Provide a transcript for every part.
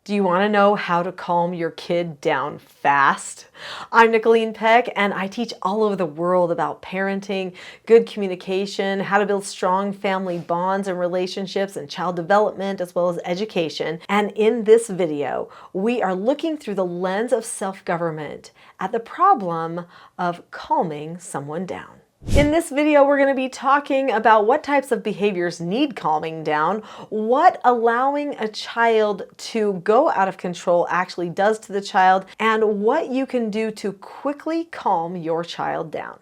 Do you want to know how to calm your kid down fast? I'm Nicholeen Peck, and I teach all over the world about parenting, good communication, how to build strong family bonds and relationships, and child development, as well as education. And in this video, we are looking through the lens of self-government at the problem of calming someone down. In this video, we're going to be talking about what types of behaviors need calming down, what allowing a child to go out of control actually does to the child, and what you can do to quickly calm your child down.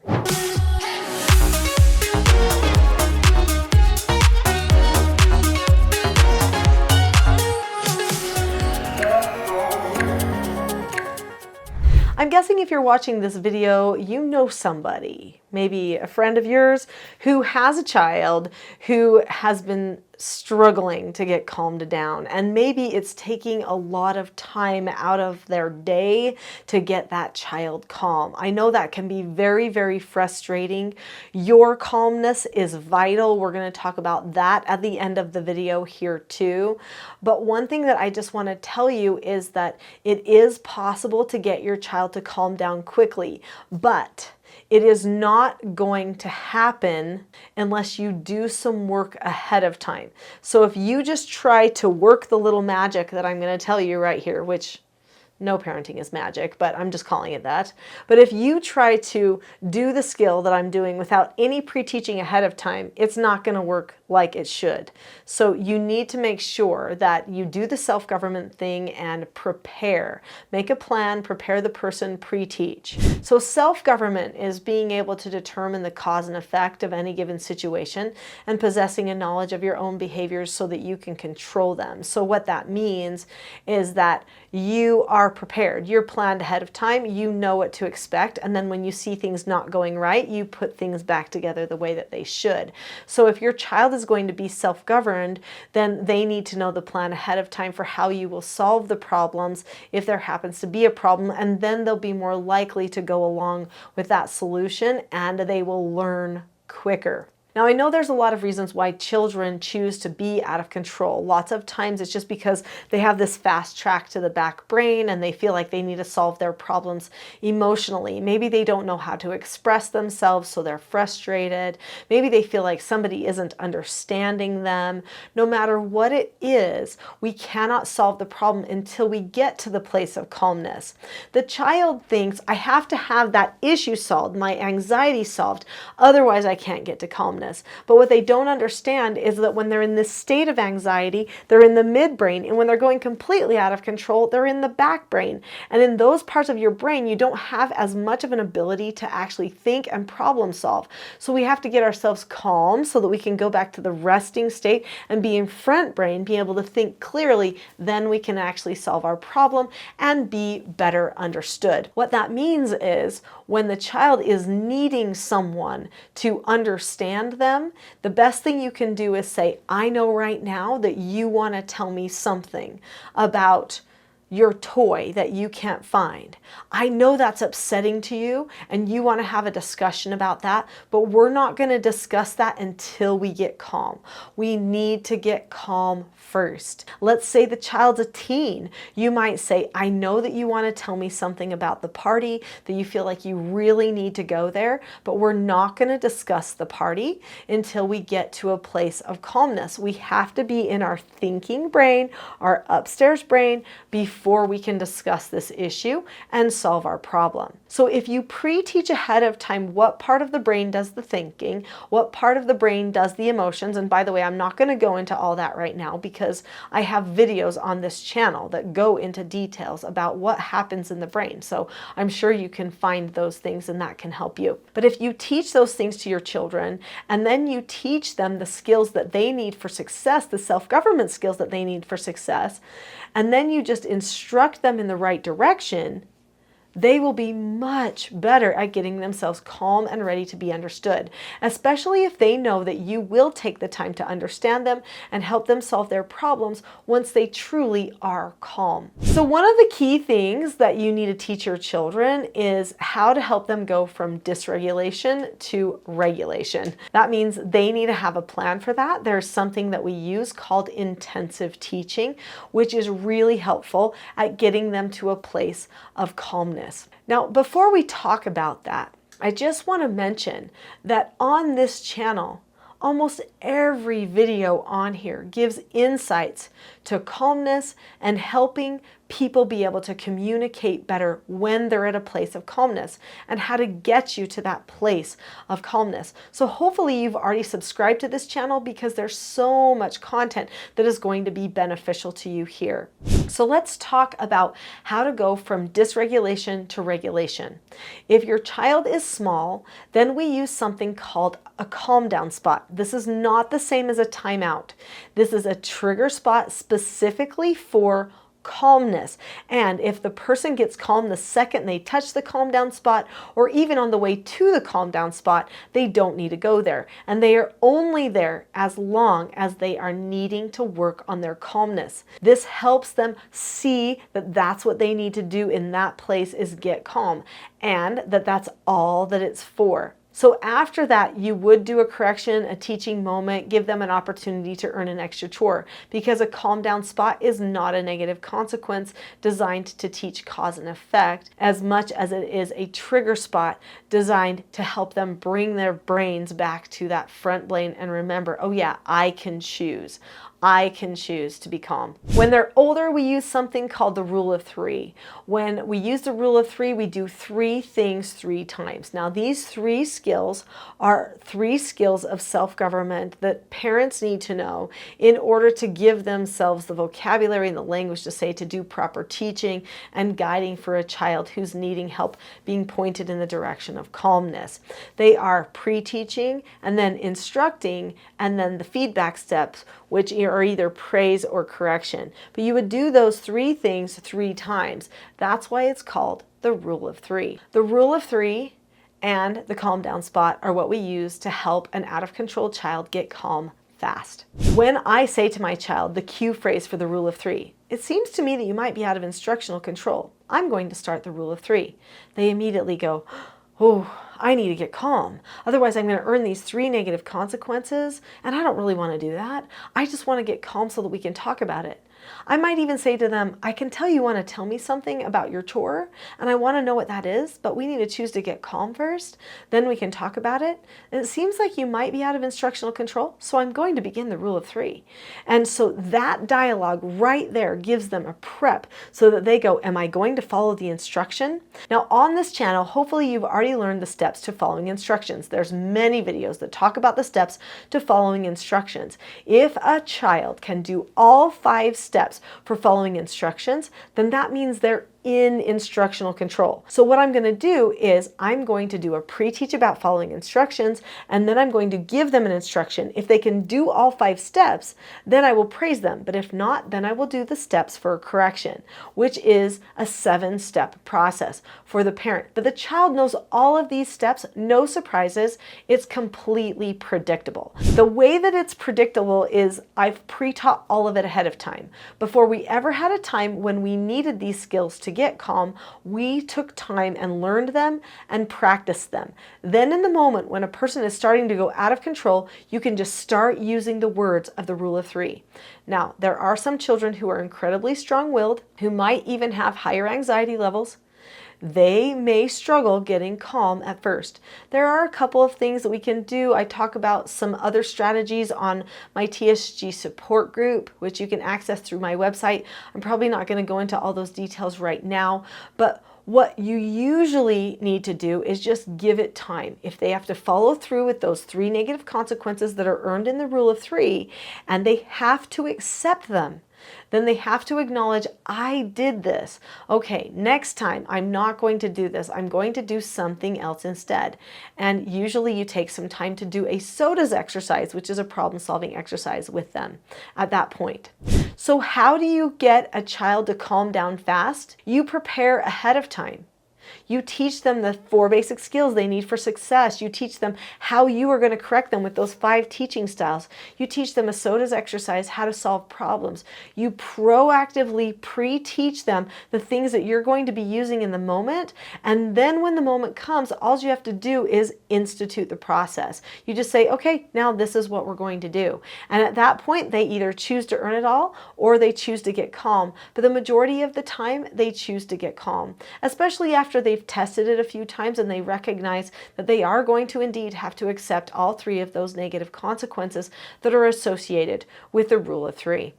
I'm guessing if you're watching this video, you know somebody, maybe a friend of yours, who has a child who has been struggling to get calmed down, and maybe it's taking a lot of time out of their day to get that child calm. I know that can be very, very frustrating. Your calmness is vital. We're going to talk about that at the end of the video here too. But one thing that I just want to tell you is that it is possible to get your child to calm down quickly, but it is not going to happen unless you do some work ahead of time. So if you just try to work the little magic that I'm going to tell you right here, which no parenting is magic, but I'm just calling it that. But if you try to do the skill that I'm doing without any pre-teaching ahead of time, it's not going to work like it should. So you need to make sure that you do the self-government thing and prepare. Make a plan, prepare the person, pre-teach. So self-government is being able to determine the cause and effect of any given situation and possessing a knowledge of your own behaviors so that you can control them. So what that means is that you are prepared. You're planned ahead of time. You know what to expect. And then when you see things not going right, you put things back together the way that they should. So if your child is going to be self-governed, then they need to know the plan ahead of time for how you will solve the problems if there happens to be a problem. And then they'll be more likely to go along with that solution and they will learn quicker. Now, I know there's a lot of reasons why children choose to be out of control. Lots of times it's just because they have this fast track to the back brain and they feel like they need to solve their problems emotionally. Maybe they don't know how to express themselves, so they're frustrated. Maybe they feel like somebody isn't understanding them. No matter what it is, we cannot solve the problem until we get to the place of calmness. The child thinks, I have to have that issue solved, my anxiety solved, otherwise I can't get to calmness. But what they don't understand is that when they're in this state of anxiety, they're in the midbrain, and when they're going completely out of control, they're in the back brain. And in those parts of your brain, you don't have as much of an ability to actually think and problem solve. So we have to get ourselves calm so that we can go back to the resting state and be in front brain, be able to think clearly. Then we can actually solve our problem and be better understood. What that means is when the child is needing someone to understand them, the best thing you can do is say, I know right now that you want to tell me something about your toy that you can't find. I know that's upsetting to you and you want to have a discussion about that, but we're not going to discuss that until we get calm. We need to get calm first. Let's say the child's a teen. You might say, I know that you want to tell me something about the party, that you feel like you really need to go there, but we're not going to discuss the party until we get to a place of calmness. We have to be in our thinking brain, our upstairs brain, before we can discuss this issue and solve our problem. So if you pre-teach ahead of time what part of the brain does the thinking, what part of the brain does the emotions, and by the way, I'm not going to go into all that right now because I have videos on this channel that go into details about what happens in the brain. So I'm sure you can find those things and that can help you. But if you teach those things to your children and then you teach them the skills that they need for success, the self-government skills that they need for success, and then you just instruct them in the right direction, they will be much better at getting themselves calm and ready to be understood, especially if they know that you will take the time to understand them and help them solve their problems once they truly are calm. So one of the key things that you need to teach your children is how to help them go from dysregulation to regulation. That means they need to have a plan for that. There's something that we use called intensive teaching, which is really helpful at getting them to a place of calmness. Now, before we talk about that, I just want to mention that on this channel, almost every video on here gives insights to calmness and helping people be able to communicate better when they're at a place of calmness and how to get you to that place of calmness. So hopefully you've already subscribed to this channel because there's so much content that is going to be beneficial to you here. So let's talk about how to go from dysregulation to regulation. If your child is small, then we use something called a calm down spot. This is not the same as a timeout. This is a trigger spot specifically for calmness. And if the person gets calm the second they touch the calm down spot, or even on the way to the calm down spot, they don't need to go there. And they are only there as long as they are needing to work on their calmness. This helps them see that that's what they need to do in that place is get calm, and that that's all that it's for. So after that, you would do a correction, a teaching moment, give them an opportunity to earn an extra chore, because a calm down spot is not a negative consequence designed to teach cause and effect as much as it is a trigger spot designed to help them bring their brains back to that front plane and remember, oh yeah, I can choose. I can choose to be calm. When they're older, we use something called the rule of three. When we use the rule of three, we do 3 things 3 times. Now, these 3 skills are 3 skills of self-government that parents need to know in order to give themselves the vocabulary and the language to say to do proper teaching and guiding for a child who's needing help being pointed in the direction of calmness. They are pre-teaching and then instructing and then the feedback steps, which are either praise or correction. But you would do those 3 things 3 times. That's why it's called the rule of 3. The rule of 3 and the calm down spot are what we use to help an out of control child get calm fast. When I say to my child the cue phrase for the rule of 3, it seems to me that you might be out of instructional control. I'm going to start the rule of 3. They immediately go, oh, I need to get calm. Otherwise, I'm going to earn these 3 negative consequences, and I don't really want to do that. I just want to get calm so that we can talk about it. I might even say to them, I can tell you want to tell me something about your chore, and I want to know what that is, but we need to choose to get calm first. Then we can talk about it. And it seems like you might be out of instructional control, so I'm going to begin the rule of 3. And so that dialogue right there gives them a prep so that they go, am I going to follow the instruction? Now on this channel, hopefully you've already learned the steps to following instructions. There's many videos that talk about the steps to following instructions. If a child can do all 5 steps for following instructions, then that means they're in instructional control. So what I'm going to do is I'm going to do a pre-teach about following instructions, and then I'm going to give them an instruction. If they can do all 5 steps, then I will praise them. But if not, then I will do the steps for correction, which is a 7-step process for the parent. But the child knows all of these steps, no surprises. It's completely predictable. The way that it's predictable is I've pre-taught all of it ahead of time. Before we ever had a time when we needed these skills to get calm, we took time and learned them and practiced them. Then in the moment when a person is starting to go out of control, you can just start using the words of the rule of 3. Now, there are some children who are incredibly strong-willed, who might even have higher anxiety levels. They may struggle getting calm at first. There are a couple of things that we can do. I talk about some other strategies on my TSG support group, which you can access through my website. I'm probably not going to go into all those details right now, but what you usually need to do is just give it time. If they have to follow through with those 3 negative consequences that are earned in the rule of 3, and they have to accept them, then they have to acknowledge, I did this. Okay, next time I'm not going to do this. I'm going to do something else instead. And usually you take some time to do a SOTAS exercise, which is a problem-solving exercise with them at that point. So how do you get a child to calm down fast? You prepare ahead of time. You teach them the 4 basic skills they need for success. You teach them how you are going to correct them with those 5 teaching styles. You teach them a SOTAS exercise, how to solve problems. You proactively pre-teach them the things that you're going to be using in the moment. And then when the moment comes, all you have to do is institute the process. You just say, okay, now this is what we're going to do. And at that point, they either choose to earn it all or they choose to get calm. But the majority of the time, they choose to get calm, especially after they've tested it a few times and they recognize that they are going to indeed have to accept all 3 of those negative consequences that are associated with the rule of 3.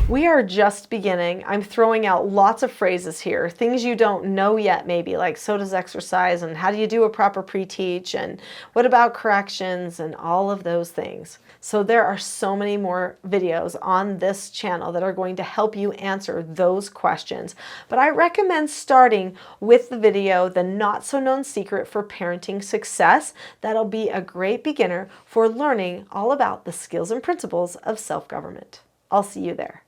We are just beginning. I'm throwing out lots of phrases here, things you don't know yet maybe, like SOTAS exercise and how do you do a proper pre-teach and what about corrections and all of those things. So there are so many more videos on this channel that are going to help you answer those questions. But I recommend starting with the video, The Not So Known Secret for Parenting Success. That'll be a great beginner for learning all about the skills and principles of self-government. I'll see you there.